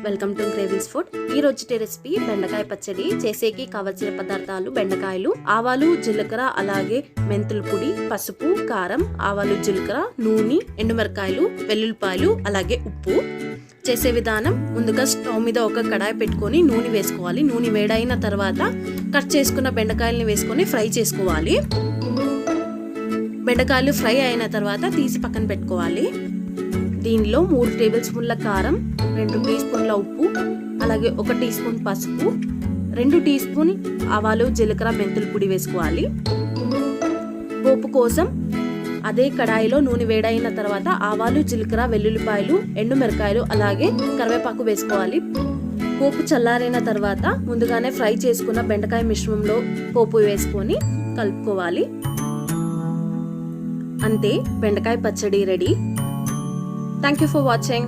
Welcome to cravings food. ఈ రోజు recipe బెండకాయ పచ్చడి. చేసేకి కావలసిన పదార్థాలు: బెండకాయలు, ఆవాలు, జీలకర్ర, అలాగే మెంతుల పొడి, పసుపు, కారం, ఆవాలు, జీలకర్ర, నూనె, ఎండుమిరకాయలు, వెల్లుల్లిపాయలు, అలాగే ఉప్పు. చేసే విధానం: ముందుగా స్టవ్ మీద ఒక కడాయి పెట్టుకొని నూనె వేసుకోవాలి. నూనె వేడైన తర్వాత కట్ చేసుకున్న బెండకాయలని వేసుకొని ఫ్రై చేసుకోవాలి. బెండకాయలు ఫ్రై అయిన తర్వాత తీసి పక్కన పెట్టుకోవాలి. దీనిలో 3 టేబుల్ స్పూన్ల కారం, 2 టీ స్పూన్ల ఉప్పు, అలాగే 1 టీ స్పూన్ పసుపు, 2 టీ స్పూన్ ఆవాలు, జీలకర్ర, మెంతుల పొడి వేసుకోవాలి. పోపు కోసం అదే కడాయిలో నూనె వేడైన తర్వాత ఆవాలు, జీలకర్ర, వెల్లుల్లిపాయలు, ఎండుమిరకాయలు, అలాగే కరివేపాకు వేసుకోవాలి. పోపు చల్లారైన తర్వాత ముందుగానే ఫ్రై చేసుకున్న బెండకాయ మిశ్రమంలో పోపు వేసుకొని కలుపుకోవాలి. అంతే, బెండకాయ పచ్చడి ready. Thank you for watching.